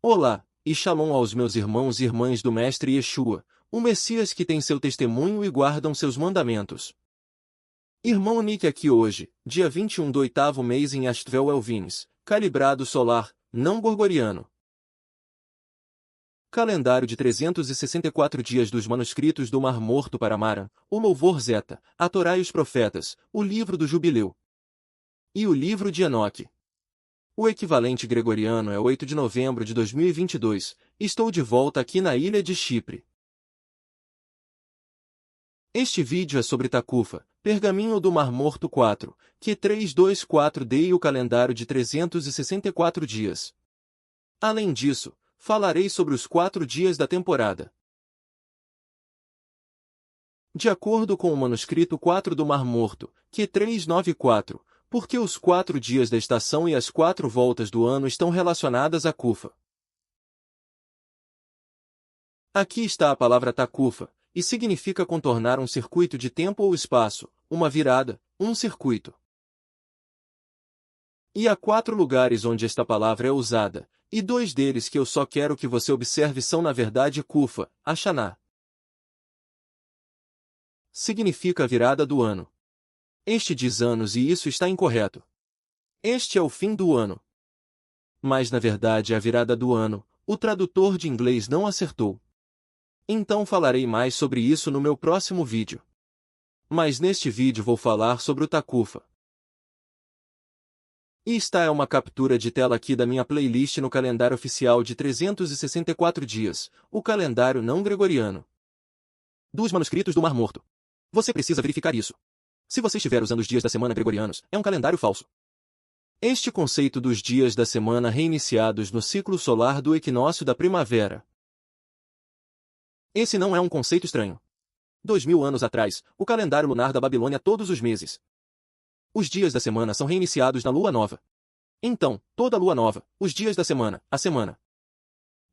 Olá, e Shalom aos meus irmãos e irmãs do Mestre Yeshua, o Messias que tem seu testemunho e guardam seus mandamentos. Irmão Nick aqui hoje, dia 21 do 8º mês em Astvel Elvines, calibrado solar, não gregoriano. Calendário de 364 dias dos manuscritos do Mar Morto para Mara, o Louvor Zeta, a Torá e os Profetas, o Livro do Jubileu e o Livro de Enoque. O equivalente gregoriano é 8 de novembro de 2022. Estou de volta aqui na ilha de Chipre. Este vídeo é sobre Takufa, Pergaminho do Mar Morto 4, Q324D e o calendário de 364 dias. Além disso, falarei sobre os 4 dias da temporada. De acordo com o manuscrito 4 do Mar Morto, Q394, porque os 4 dias da estação e as 4 voltas do ano estão relacionadas a Kufa. Aqui está a palavra Takufa, e significa contornar um circuito de tempo ou espaço, uma virada, um circuito. E há 4 lugares onde esta palavra é usada, e 2 deles que eu só quero que você observe são na verdade Kufa, Hashanah. Significa a virada do ano. Este diz anos e isso está incorreto. Este é o fim do ano. Mas na verdade é a virada do ano, o tradutor de inglês não acertou. Então falarei mais sobre isso no meu próximo vídeo. Mas neste vídeo vou falar sobre o Takufa. E esta é uma captura de tela aqui da minha playlist no calendário oficial de 364 dias, o calendário não gregoriano. Dos manuscritos do Mar Morto. Você precisa verificar isso. Se você estiver usando os dias da semana gregorianos, é um calendário falso. Este conceito dos dias da semana reiniciados no ciclo solar do equinócio da primavera. Esse não é um conceito estranho. 2000 anos atrás, o calendário lunar da Babilônia todos os meses. Os dias da semana são reiniciados na lua nova. Então, toda lua nova, os dias da semana, a semana.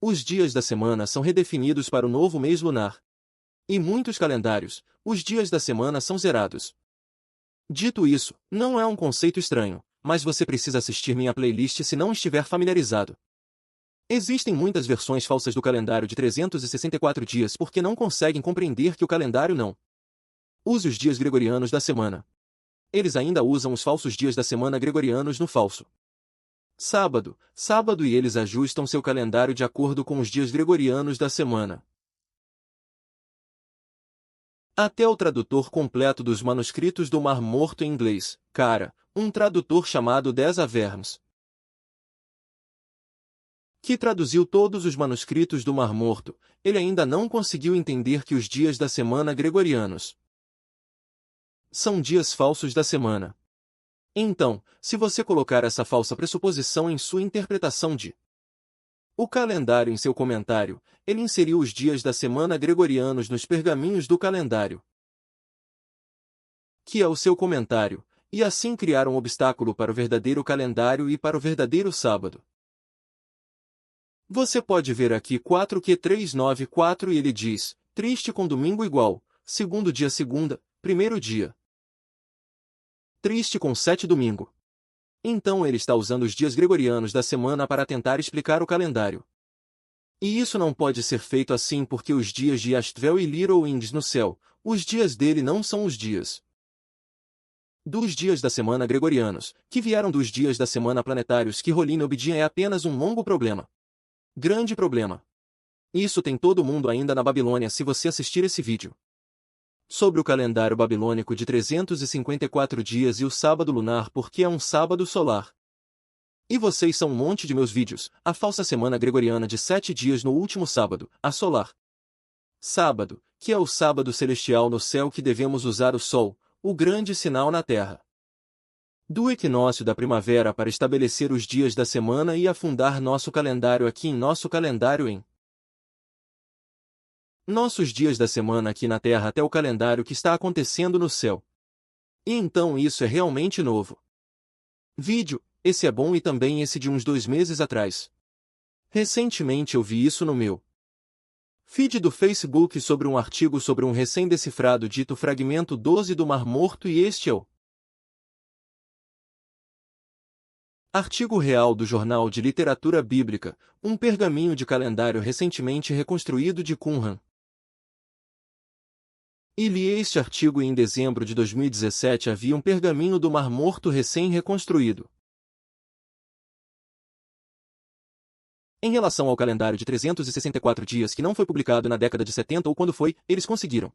Os dias da semana são redefinidos para o novo mês lunar. Em muitos calendários, os dias da semana são zerados. Dito isso, não é um conceito estranho, mas você precisa assistir minha playlist se não estiver familiarizado. Existem muitas versões falsas do calendário de 364 dias porque não conseguem compreender que o calendário não use os dias gregorianos da semana. Eles ainda usam os falsos dias da semana gregorianos no falso sábado, e eles ajustam seu calendário de acordo com os dias gregorianos da semana. Até o tradutor completo dos manuscritos do Mar Morto em inglês, um tradutor chamado Deza Vermes, que traduziu todos os manuscritos do Mar Morto, ele ainda não conseguiu entender que os dias da semana gregorianos são dias falsos da semana. Então, se você colocar essa falsa pressuposição em sua interpretação de o calendário em seu comentário, ele inseriu os dias da semana gregorianos nos pergaminhos do calendário, que é o seu comentário, e assim criar um obstáculo para o verdadeiro calendário e para o verdadeiro sábado. Você pode ver aqui 4Q394 e ele diz, triste com domingo igual, segundo dia segunda, primeiro dia. Triste com 7 domingo. Então ele está usando os dias gregorianos da semana para tentar explicar o calendário. E isso não pode ser feito assim porque os dias de Astvel e Little Indes no céu, os dias dele não são os dias dos dias da semana gregorianos, que vieram dos dias da semana planetários que Rolin Obdian é apenas um longo problema. Grande problema. Isso tem todo mundo ainda na Babilônia se você assistir esse vídeo. Sobre o calendário babilônico de 354 dias e o sábado lunar porque é um sábado solar. E vocês são um monte de meus vídeos, a falsa semana gregoriana de 7 dias no último sábado, a solar. Sábado, que é o sábado celestial no céu que devemos usar o sol, o grande sinal na terra. Do equinócio da primavera para estabelecer os dias da semana e afundar nosso calendário aqui em nosso calendário em nossos dias da semana aqui na Terra até o calendário que está acontecendo no céu. E então isso é realmente novo. Vídeo, esse é bom e também esse de uns 2 meses atrás. Recentemente eu vi isso no meu feed do Facebook sobre um artigo sobre um recém-decifrado dito Fragmento 12 do Mar Morto e este é o Artigo real do Jornal de Literatura Bíblica, um pergaminho de calendário recentemente reconstruído de Qumran. E li este artigo e em dezembro de 2017 havia um pergaminho do Mar Morto recém-reconstruído. Em relação ao calendário de 364 dias que não foi publicado na década de 70 ou quando foi, eles conseguiram.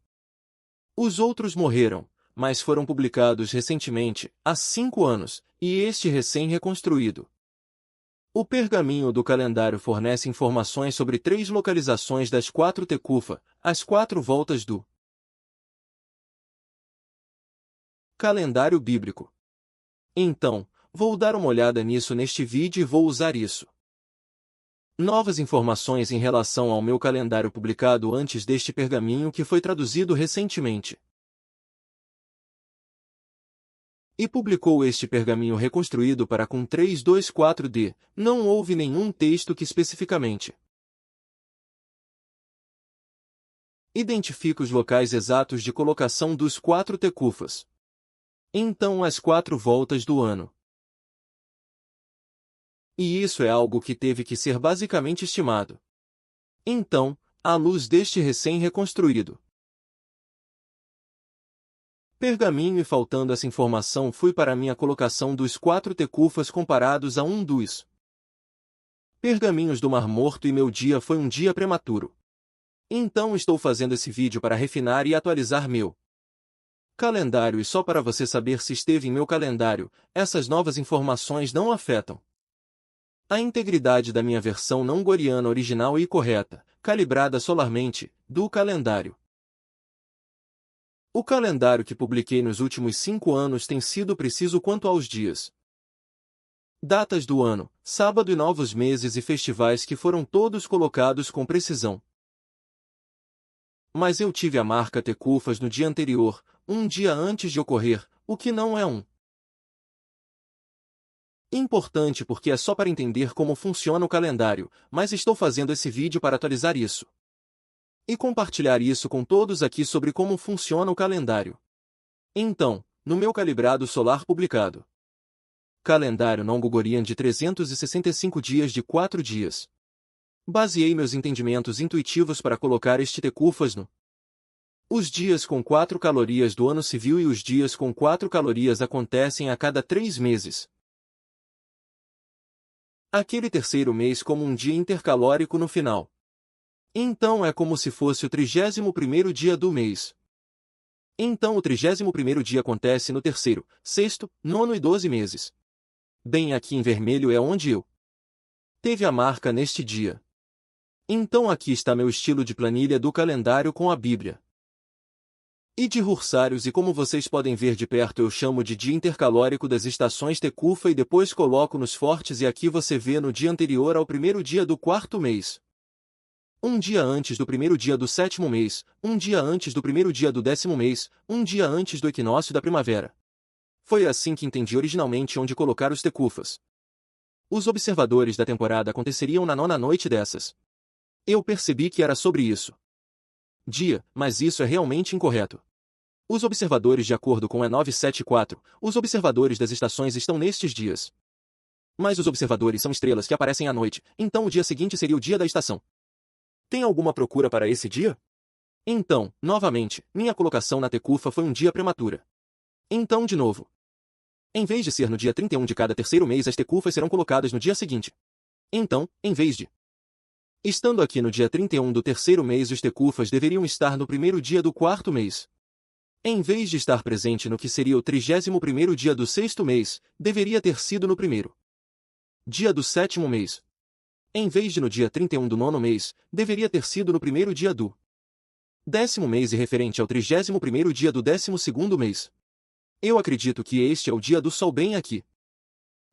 Os outros morreram, mas foram publicados recentemente, há 5 anos, e este recém-reconstruído. O pergaminho do calendário fornece informações sobre 3 localizações das 4 Tecufa, as 4 voltas do calendário bíblico. Então, vou dar uma olhada nisso neste vídeo e vou usar isso. Novas informações em relação ao meu calendário publicado antes deste pergaminho que foi traduzido recentemente. E publicou este pergaminho reconstruído para com 324D, não houve nenhum texto que especificamente identifique os locais exatos de colocação dos 4 tecufas. Então as 4 voltas do ano. E isso é algo que teve que ser basicamente estimado. Então, à luz deste recém-reconstruído pergaminho e faltando essa informação fui para minha colocação dos 4 tecufas comparados a um dos pergaminhos do Mar Morto e meu dia foi um dia prematuro. Então estou fazendo esse vídeo para refinar e atualizar meu calendário e só para você saber se esteve em meu calendário, essas novas informações não afetam a integridade da minha versão não goriana original e correta, calibrada solarmente, do calendário. O calendário que publiquei nos últimos 5 anos tem sido preciso quanto aos dias, datas do ano, sábado e novos meses e festivais que foram todos colocados com precisão. Mas eu tive a marca Tecufas no dia anterior, um dia antes de ocorrer, o que não é importante porque é só para entender como funciona o calendário, mas estou fazendo esse vídeo para atualizar isso e compartilhar isso com todos aqui sobre como funciona o calendário. Então, no meu calibrado solar publicado, calendário non-gregoriano de 365 dias de 4 dias. Baseei meus entendimentos intuitivos para colocar este tecufas no os dias com 4 calorias do ano civil e os dias com 4 calorias acontecem a cada 3 meses. Aquele terceiro mês como um dia intercalórico no final. Então é como se fosse o 31º dia do mês. Então o 31º dia acontece no terceiro, sexto, nono e 12 meses. Bem aqui em vermelho é onde eu teve a marca neste dia. Então aqui está meu estilo de planilha do calendário com a Bíblia e de Hursários e como vocês podem ver de perto eu chamo de dia intercalórico das estações Tecufa e depois coloco nos fortes e aqui você vê no dia anterior ao primeiro dia do 4º mês. Um dia antes do primeiro dia do 7º mês, um dia antes do primeiro dia do 10º mês, um dia antes do equinócio da primavera. Foi assim que entendi originalmente onde colocar os tecufas. Os observadores da temporada aconteceriam na 9ª noite dessas. Eu percebi que era sobre isso. Dia, mas isso é realmente incorreto. Os observadores de acordo com a 974, os observadores das estações estão nestes dias. Mas os observadores são estrelas que aparecem à noite, então o dia seguinte seria o dia da estação. Tem alguma procura para esse dia? Então, novamente, minha colocação na Tecufa foi um dia prematura. Então de novo. Em vez de ser no dia 31 de cada terceiro mês as Tecufas serão colocadas no dia seguinte. Então, em vez de estando aqui no dia 31 do terceiro mês os Tecufas deveriam estar no primeiro dia do 4º mês. Em vez de estar presente no que seria o 31º dia do 6º mês, deveria ter sido no primeiro dia do 7º mês. Em vez de no dia 31 do 9º mês, deveria ter sido no primeiro dia do 10º mês e referente ao 31º dia do 12º mês. Eu acredito que este é o dia do Sol bem aqui.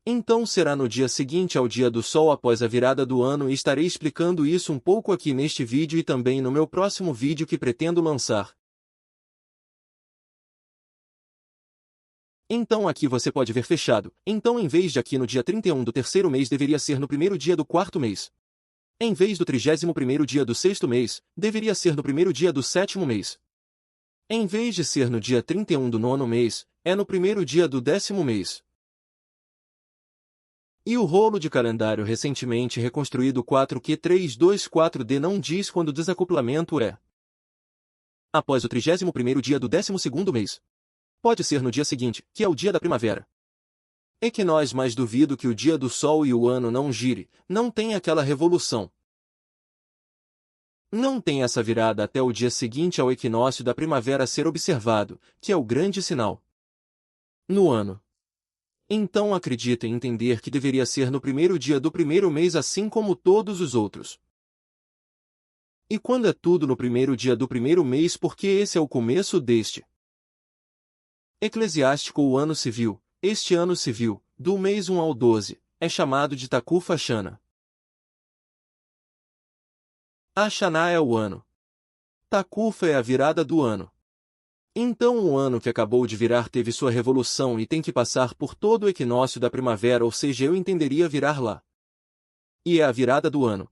Então será no dia seguinte ao dia do Sol após a virada do ano e estarei explicando isso um pouco aqui neste vídeo e também no meu próximo vídeo que pretendo lançar. Então aqui você pode ver fechado, então em vez de aqui no dia 31 do terceiro mês deveria ser no primeiro dia do 4º mês. Em vez do 31º dia do 6º mês, deveria ser no primeiro dia do 7º mês. Em vez de ser no dia 31 do 9º mês, é no primeiro dia do 10º mês. E o rolo de calendário recentemente reconstruído 4Q324D não diz quando o desacoplamento é após o 31º dia do 12º mês. Pode ser no dia seguinte, que é o dia da primavera. Equinós, mas duvido que o dia do Sol e o ano não gire, não tem aquela revolução. Não tem essa virada até o dia seguinte ao equinócio da primavera ser observado, que é o grande sinal no ano. Então acredita em entender que deveria ser no primeiro dia do primeiro mês assim como todos os outros. E quando é tudo no primeiro dia do primeiro mês porque esse é o começo deste eclesiástico ou ano civil, este ano civil, do mês 1 ao 12, é chamado de Takufa Ashana. Ashana é o ano. Takufa é a virada do ano. Então o ano que acabou de virar teve sua revolução e tem que passar por todo o equinócio da primavera, ou seja, eu entenderia virar lá. E é a virada do ano.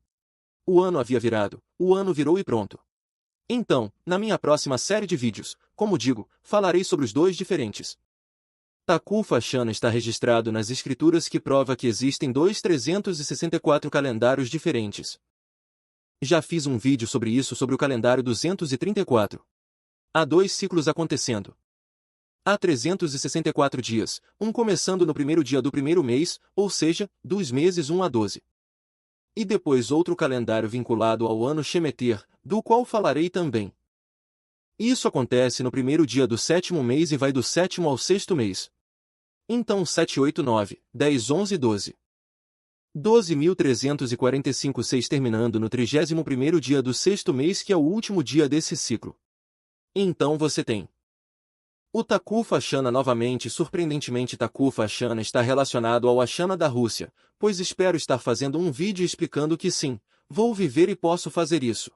O ano havia virado, o ano virou e pronto. Então, na minha próxima série de vídeos, como digo, falarei sobre os dois diferentes. Takufa Ashana está registrado nas escrituras que prova que existem 364 calendários diferentes. Já fiz um vídeo sobre isso sobre o calendário 234. Há 2 ciclos acontecendo. Há 364 dias, um começando no primeiro dia do primeiro mês, ou seja, dos meses 1 a 12. E depois outro calendário vinculado ao ano Shemeter, do qual falarei também. Isso acontece no primeiro dia do 7º mês e vai do 7º ao 6º mês. Então 7, 8, 9, 10, 11 e 12. 12.345 6 terminando no 31º dia do 6º mês, que é o último dia desse ciclo. Então você tem o Takufa Ashana novamente. Surpreendentemente, Takufa Ashana está relacionado ao Ashana da Rússia, pois espero estar fazendo um vídeo explicando que sim, vou viver e posso fazer isso.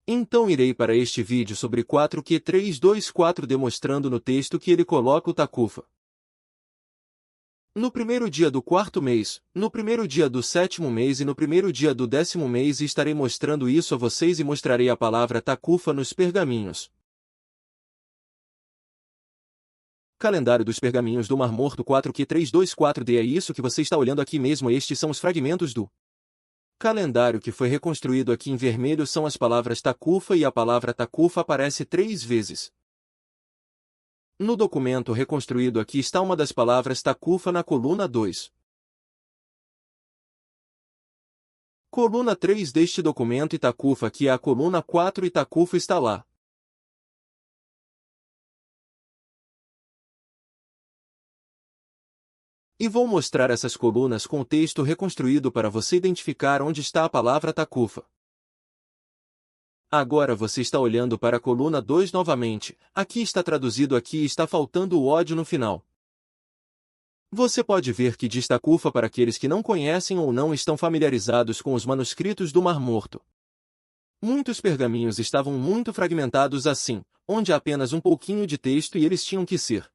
Então irei para este vídeo sobre 4Q324 demonstrando no texto que ele coloca o Takufa no primeiro dia do 4º mês, no primeiro dia do 7º mês e no primeiro dia do 10º mês, e estarei mostrando isso a vocês e mostrarei a palavra Takufa nos pergaminhos. Calendário dos pergaminhos do Mar Morto 4Q324D, é isso que você está olhando aqui mesmo. Estes são os fragmentos do calendário que foi reconstruído. Aqui em vermelho são as palavras Takufa e a palavra Takufa aparece 3 vezes. No documento reconstruído aqui está uma das palavras Takufa na coluna 2. Coluna 3 deste documento, e Takufa aqui é a coluna 4 e Takufa está lá. E vou mostrar essas colunas com o texto reconstruído para você identificar onde está a palavra Takufa. Agora você está olhando para a coluna 2 novamente, aqui está traduzido, aqui está faltando o ódio no final. Você pode ver que diz Takufa para aqueles que não conhecem ou não estão familiarizados com os manuscritos do Mar Morto. Muitos pergaminhos estavam muito fragmentados assim, onde há apenas um pouquinho de texto e eles tinham que ser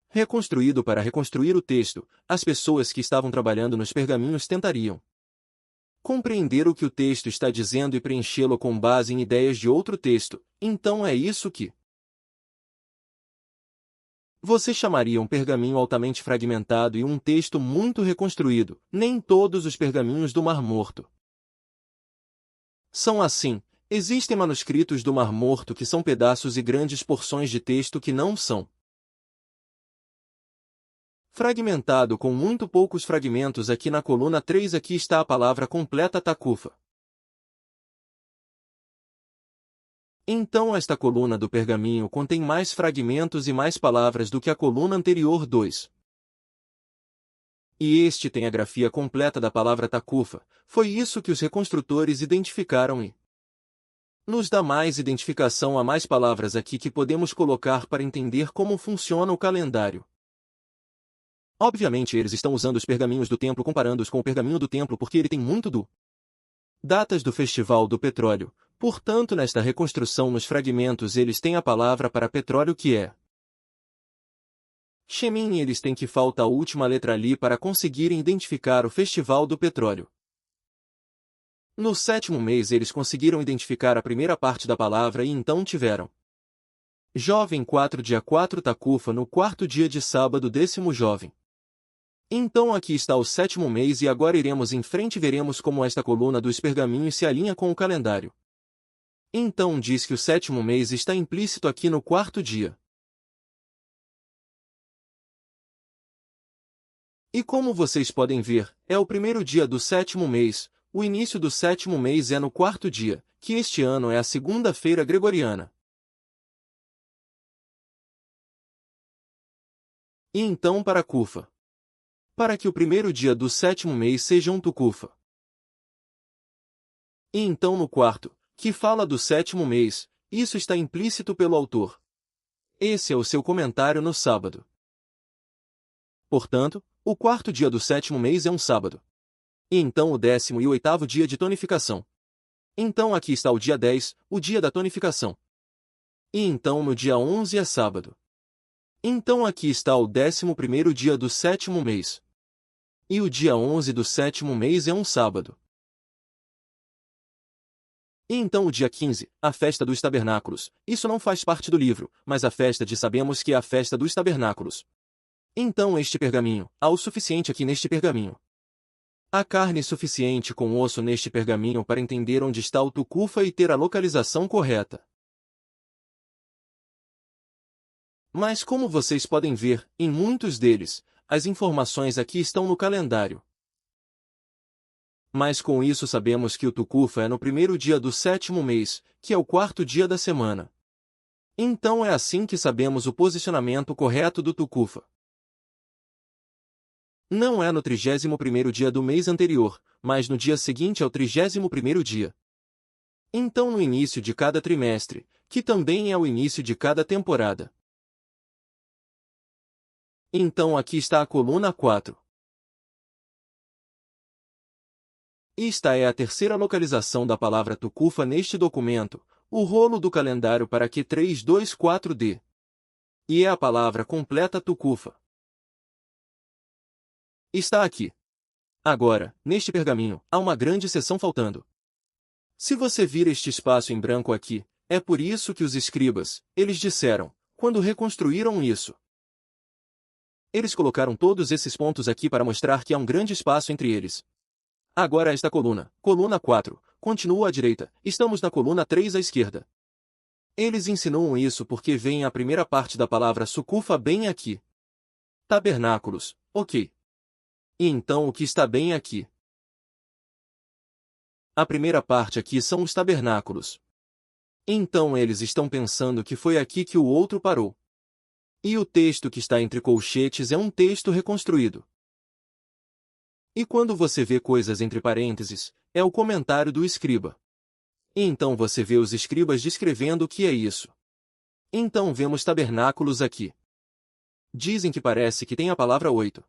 reconstruído. Para reconstruir o texto, as pessoas que estavam trabalhando nos pergaminhos tentariam compreender o que o texto está dizendo e preenchê-lo com base em ideias de outro texto. Então é isso que você chamaria um pergaminho altamente fragmentado e um texto muito reconstruído. Nem todos os pergaminhos do Mar Morto são assim. Existem manuscritos do Mar Morto que são pedaços e grandes porções de texto que não são fragmentado, com muito poucos fragmentos. Aqui na coluna 3 aqui está a palavra completa Takufa. Então esta coluna do pergaminho contém mais fragmentos e mais palavras do que a coluna anterior 2. E este tem a grafia completa da palavra Takufa. Foi isso que os reconstrutores identificaram e nos dá mais identificação a mais palavras aqui que podemos colocar para entender como funciona o calendário. Obviamente eles estão usando os pergaminhos do templo, comparando-os com o pergaminho do templo porque ele tem muito do datas do Festival do Petróleo. Portanto, nesta reconstrução nos fragmentos eles têm a palavra para petróleo que é Shemin, e eles têm que falta a última letra ali para conseguirem identificar o Festival do Petróleo. No 7º mês eles conseguiram identificar a primeira parte da palavra e então tiveram Jovem 4 dia 4 Takufa no quarto dia de sábado 10º jovem. Então aqui está o 7º mês e agora iremos em frente e veremos como esta coluna dos pergaminhos se alinha com o calendário. Então diz que o 7º mês está implícito aqui no quarto dia. E como vocês podem ver, é o primeiro dia do 7º mês, o início do 7º mês é no quarto dia, que este ano é a segunda-feira gregoriana. E então para Kufa. Para que o primeiro dia do 7º mês seja um Tukufa. E então no quarto, que fala do 7º mês, isso está implícito pelo autor. Esse é o seu comentário no sábado. Portanto, o quarto dia do 7º mês é um sábado. E então o 10º e o 8º dia de tonificação. Então aqui está o dia 10, o dia da tonificação. E então no dia 11 é sábado. Então aqui está o 11º dia do 7º mês. E o dia 11 do 7º mês é um sábado. E então o dia 15, a festa dos tabernáculos. Isso não faz parte do livro, mas a festa de sabemos que é a festa dos tabernáculos. Então este pergaminho, há o suficiente aqui neste pergaminho. Há carne suficiente com osso neste pergaminho para entender onde está o Tukufa e ter a localização correta. Mas como vocês podem ver, em muitos deles, as informações aqui estão no calendário. Mas com isso sabemos que o Tukufa é no primeiro dia do 7º mês, que é o quarto dia da semana. Então é assim que sabemos o posicionamento correto do Tukufa. Não é no 31º dia do mês anterior, mas no dia seguinte ao 31º dia. Então no início de cada trimestre, que também é o início de cada temporada. Então aqui está a coluna 4. Esta é a terceira localização da palavra Tukufa neste documento, o rolo do calendário para Q324D. E é a palavra completa Tukufa. Está aqui. Agora, neste pergaminho, há uma grande seção faltando. Se você vir este espaço em branco aqui, é por isso que os escribas, eles disseram, quando reconstruíram isso. Eles colocaram todos esses pontos aqui para mostrar que há um grande espaço entre eles. Agora esta coluna 4, continua à direita, estamos na coluna 3 à esquerda. Eles insinuam isso porque veem a primeira parte da palavra Sukufa bem aqui. Tabernáculos, ok. E então o que está bem aqui? A primeira parte aqui são os tabernáculos. Então eles estão pensando que foi aqui que o outro parou. E o texto que está entre colchetes é um texto reconstruído. E quando você vê coisas entre parênteses, é o comentário do escriba. E então você vê os escribas descrevendo o que é isso. Então vemos tabernáculos aqui. Dizem que parece que tem a palavra 8.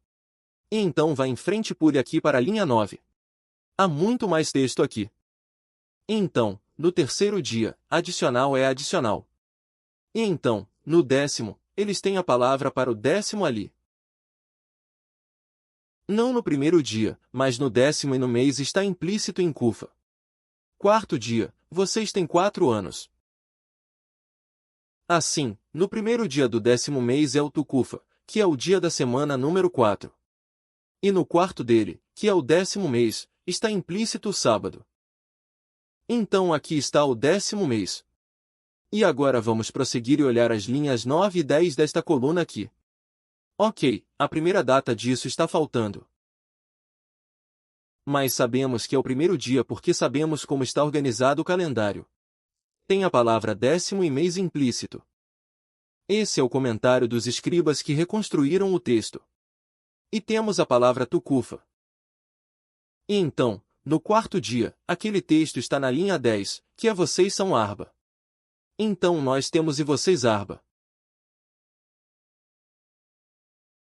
E então vá em frente e pule aqui para a linha 9. Há muito mais texto aqui. E então, no terceiro dia, adicional é adicional. E então, no 10º, eles têm a palavra para o 10º ali. Não no primeiro dia, mas no 10º e no mês está implícito em Kufa. Quarto dia, vocês têm 4 anos. Assim, no primeiro dia do 10º mês é o Tukufa, que é o dia da semana número 4. E no quarto dele, que é o 10º mês, está implícito o sábado. Então aqui está o 10º mês. E agora vamos prosseguir e olhar as linhas 9 e 10 desta coluna aqui. Ok, a primeira data disso está faltando. Mas sabemos que é o primeiro dia porque sabemos como está organizado o calendário. Tem a palavra 10º e mês implícito. Esse é o comentário dos escribas que reconstruíram o texto. E temos a palavra Tukufa. E então, no quarto dia, aquele texto está na linha 10, que é vocês são Arba. Então nós temos e vocês Arba.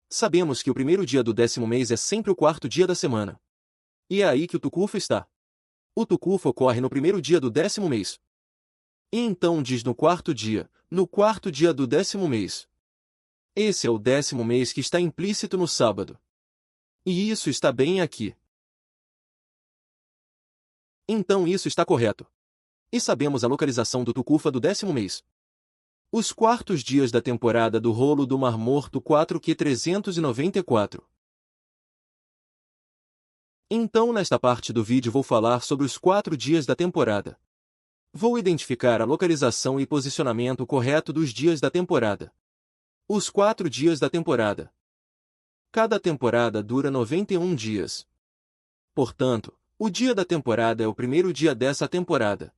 Sabemos que o primeiro dia do 10º mês é sempre o quarto dia da semana. E é aí que o Tukufa está. O Tukufa ocorre no primeiro dia do 10º mês. E então diz no quarto dia do 10º mês. Esse é o 10º mês que está implícito no sábado. E isso está bem aqui. Então isso está correto. E sabemos a localização do Tukufa do 10º mês. Os quartos dias da temporada do Rolo do Mar Morto 4Q394. Então nesta parte do vídeo vou falar sobre os 4 dias da temporada. Vou identificar a localização e posicionamento correto dos dias da temporada. Os 4 dias da temporada. Cada temporada dura 91 dias. Portanto, o dia da temporada é o primeiro dia dessa temporada.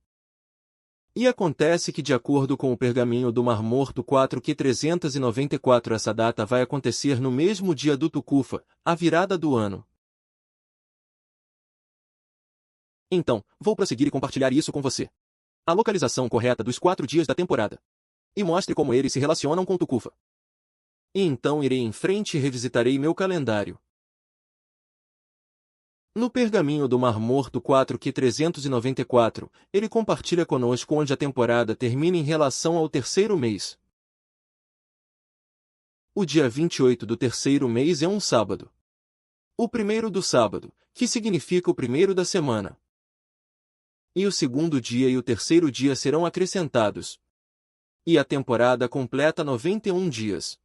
E acontece que, de acordo com o Pergaminho do Mar Morto 4Q394, essa data vai acontecer no mesmo dia do Tukufa, a virada do ano. Então, vou prosseguir e compartilhar isso com você. A localização correta dos 4 dias da temporada. E mostre como eles se relacionam com Tukufa. E então irei em frente e revisitarei meu calendário. No Pergaminho do Mar Morto 4Q394, ele compartilha conosco onde a temporada termina em relação ao terceiro mês. O dia 28 do terceiro mês é um sábado. O primeiro do sábado, que significa o primeiro da semana. E o segundo dia e o terceiro dia serão acrescentados. E a temporada completa 91 dias.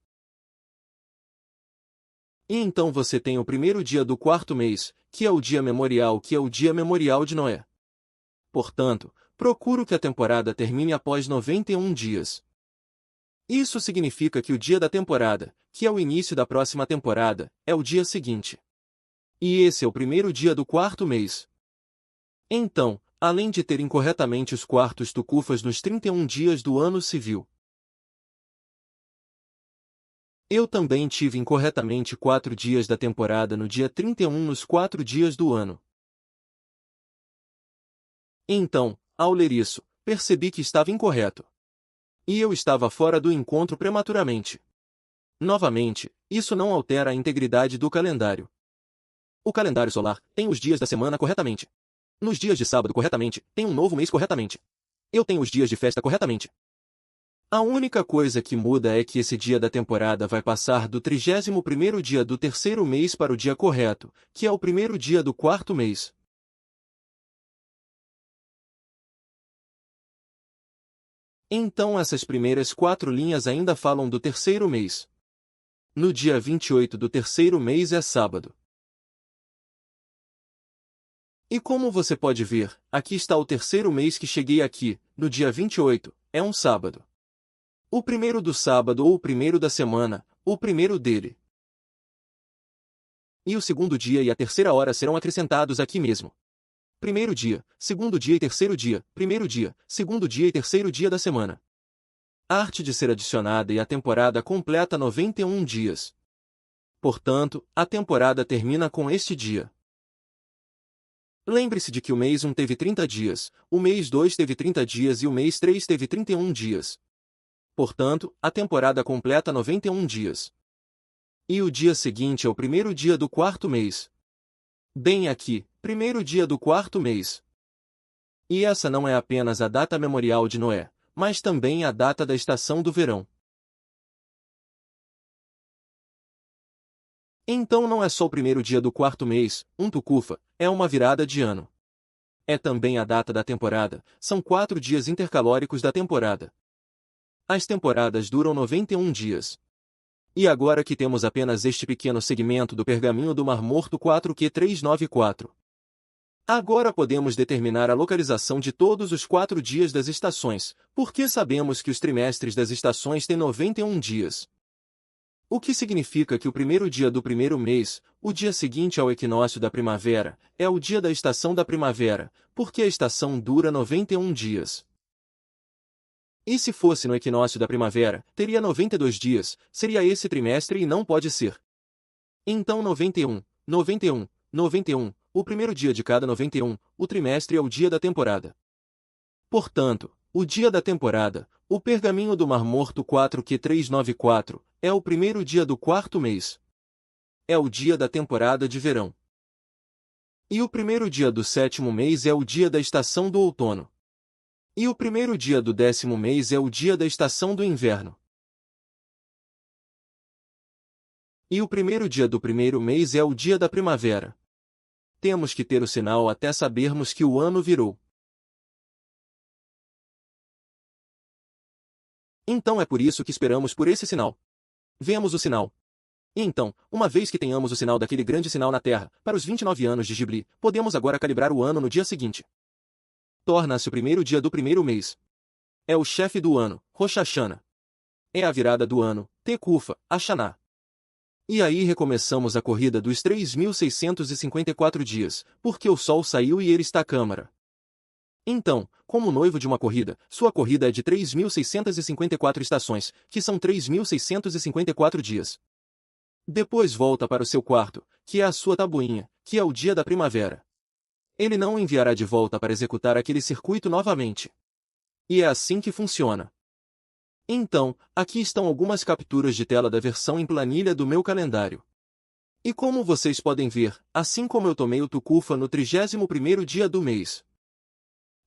E então você tem o primeiro dia do quarto mês, que é o dia memorial, de Noé. Portanto, procuro que a temporada termine após 91 dias. Isso significa que o dia da temporada, que é o início da próxima temporada, é o dia seguinte. E esse é o primeiro dia do quarto mês. Então, além de ter incorretamente os quartos tukufas nos 31 dias do ano civil, eu também tive incorretamente 4 dias da temporada no dia 31 nos 4 dias do ano. Então, ao ler isso, percebi que estava incorreto. E eu estava fora do encontro prematuramente. Novamente, isso não altera a integridade do calendário. O calendário solar tem os dias da semana corretamente. Nos dias de sábado corretamente, tem um novo mês corretamente. Eu tenho os dias de festa corretamente. A única coisa que muda é que esse dia da temporada vai passar do 31º dia do terceiro mês para o dia correto, que é o primeiro dia do quarto mês. Então essas primeiras 4 linhas ainda falam do terceiro mês. No dia 28 do terceiro mês é sábado. E como você pode ver, aqui está o terceiro mês que cheguei aqui, no dia 28, é um sábado. O primeiro do sábado ou o primeiro da semana, o primeiro dele. E o segundo dia e a terceira hora serão acrescentados aqui mesmo. Primeiro dia, segundo dia e terceiro dia, primeiro dia, segundo dia e terceiro dia da semana. Arte de ser adicionada e a temporada completa 91 dias. Portanto, a temporada termina com este dia. Lembre-se de que o mês 1 teve 30 dias, o mês 2 teve 30 dias e o mês 3 teve 31 dias. Portanto, a temporada completa 91 dias. E o dia seguinte é o primeiro dia do quarto mês. Bem aqui, primeiro dia do quarto mês. E essa não é apenas a data memorial de Noé, mas também a data da estação do verão. Então não é só o primeiro dia do quarto mês, um tukufa, é uma virada de ano. É também a data da temporada, são 4 dias intercalóricos da temporada. As temporadas duram 91 dias. E agora que temos apenas este pequeno segmento do Pergaminho do Mar Morto 4Q394. Agora podemos determinar a localização de todos os 4 dias das estações, porque sabemos que os trimestres das estações têm 91 dias. O que significa que o primeiro dia do primeiro mês, o dia seguinte ao equinócio da primavera, é o dia da estação da primavera, porque a estação dura 91 dias. E se fosse no equinócio da primavera, teria 92 dias, seria esse trimestre e não pode ser. Então 91, 91, 91, o primeiro dia de cada 91, o trimestre é o dia da temporada. Portanto, o dia da temporada, o Pergaminho do Mar Morto 4Q394, é o primeiro dia do quarto mês. É o dia da temporada de verão. E o primeiro dia do sétimo mês é o dia da estação do outono. E o primeiro dia do 10º mês é o dia da estação do inverno. E o primeiro dia do primeiro mês é o dia da primavera. Temos que ter o sinal até sabermos que o ano virou. Então é por isso que esperamos por esse sinal. Vemos o sinal. E então, uma vez que tenhamos o sinal daquele grande sinal na Terra, para os 29 anos de Jibli, podemos agora calibrar o ano no dia seguinte. Torna-se o primeiro dia do primeiro mês. É o chefe do ano, Rosh Hashanah. É a virada do ano, Tekufa, Hashanah. E aí recomeçamos a corrida dos 3.654 dias, porque o sol saiu e ele está à câmara. Então, como noivo de uma corrida, sua corrida é de 3.654 estações, que são 3.654 dias. Depois volta para o seu quarto, que é a sua tabuinha, que é o dia da primavera. Ele não o enviará de volta para executar aquele circuito novamente. E é assim que funciona. Então, aqui estão algumas capturas de tela da versão em planilha do meu calendário. E como vocês podem ver, assim como eu tomei o Tukufa no 31º dia do mês,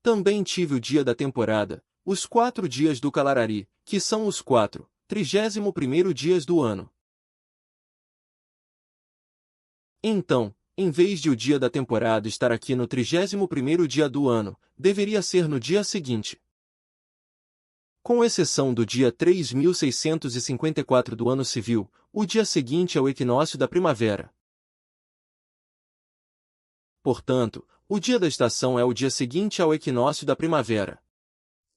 também tive o dia da temporada, os 4 dias do Kalarari, que são os 31º dias do ano. Então, em vez de o dia da temporada estar aqui no 31º dia do ano, deveria ser no dia seguinte. Com exceção do dia 3.654 do ano civil, o dia seguinte é o equinócio da primavera. Portanto, o dia da estação é o dia seguinte ao equinócio da primavera.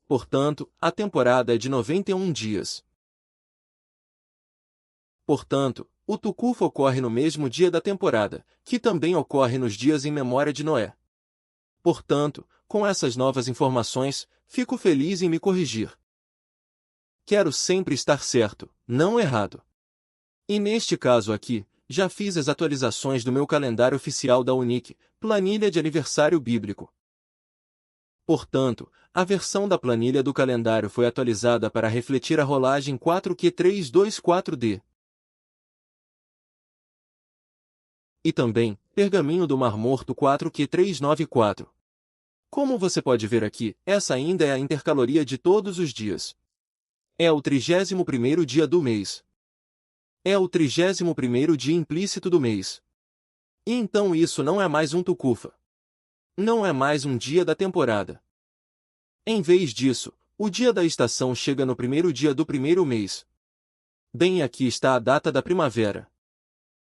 Portanto, a temporada é de 91 dias. Portanto, o Tukufa ocorre no mesmo dia da temporada, que também ocorre nos dias em memória de Noé. Portanto, com essas novas informações, fico feliz em me corrigir. Quero sempre estar certo, não errado. E neste caso aqui, já fiz as atualizações do meu calendário oficial da Unique, planilha de aniversário bíblico. Portanto, a versão da planilha do calendário foi atualizada para refletir a rolagem 4Q324D. E também, pergaminho do Mar Morto 4Q394. Como você pode ver aqui, essa ainda é a intercaloria de todos os dias. É o 31º dia do mês. É o 31º dia implícito do mês. E então isso não é mais um Tukufa. Não é mais um dia da temporada. Em vez disso, o dia da estação chega no primeiro dia do primeiro mês. Bem aqui está a data da primavera.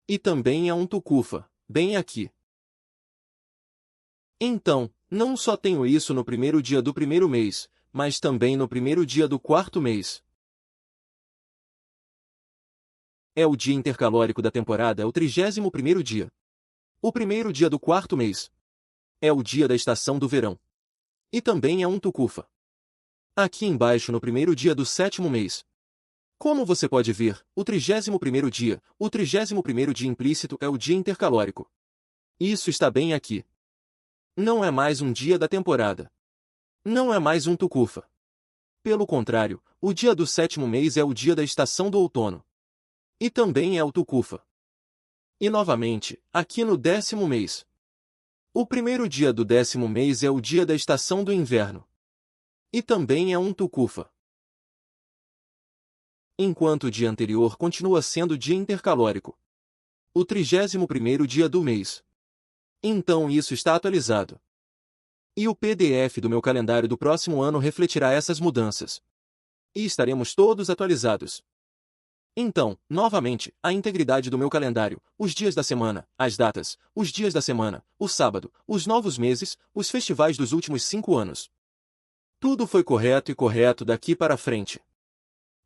E também é um Tukufa, bem aqui. Então, não só tenho isso no primeiro dia do primeiro mês, mas também no primeiro dia do quarto mês. É o dia intercalórico da temporada, é o 31º dia. O primeiro dia do quarto mês. É o dia da estação do verão. E também é um Tukufa. Aqui embaixo no primeiro dia do sétimo mês. Como você pode ver, o 31º dia, o 31º dia implícito é o dia intercalórico. Isso está bem aqui. Não é mais um dia da temporada. Não é mais um Tukufa. Pelo contrário, o dia do sétimo mês é o dia da estação do outono. E também é o Tukufa. E novamente, aqui no 10º mês. O primeiro dia do 10º mês é o dia da estação do inverno. E também é um Tukufa. Enquanto o dia anterior continua sendo dia intercalórico. O 31º dia do mês. Então isso está atualizado. E o PDF do meu calendário do próximo ano refletirá essas mudanças. E estaremos todos atualizados. Então, novamente, a integridade do meu calendário, os dias da semana, as datas, os dias da semana, o sábado, os novos meses, os festivais dos últimos 5 anos. Tudo foi correto e correto daqui para frente.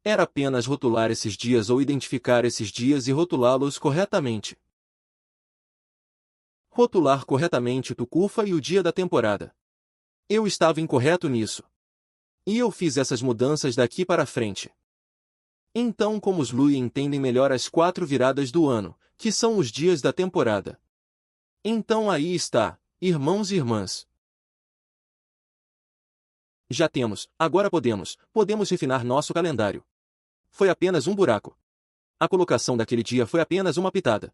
Era apenas rotular esses dias ou identificar esses dias e rotulá-los corretamente. Rotular corretamente o Tukufa e o dia da temporada. Eu estava incorreto nisso. E eu fiz essas mudanças daqui para frente. Então como os Lui entendem melhor as 4 viradas do ano, que são os dias da temporada. Então aí está, irmãos e irmãs. Já temos, agora podemos refinar nosso calendário. Foi apenas um buraco. A colocação daquele dia foi apenas uma pitada.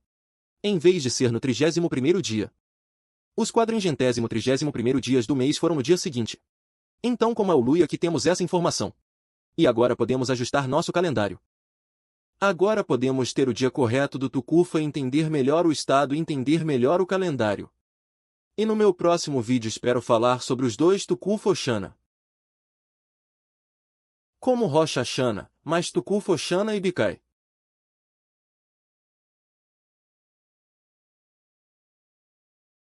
Em vez de ser no 31º dia. Os 431º dias do mês foram no dia seguinte. Então como é o Lui aqui temos essa informação. E agora podemos ajustar nosso calendário. Agora podemos ter o dia correto do Tukufa e entender melhor o estado e entender melhor o calendário. E no meu próximo vídeo espero falar sobre os 2 Tukufa Oshana. Como Rosh Hashanah, mas Tukuf Oshana e Bicai.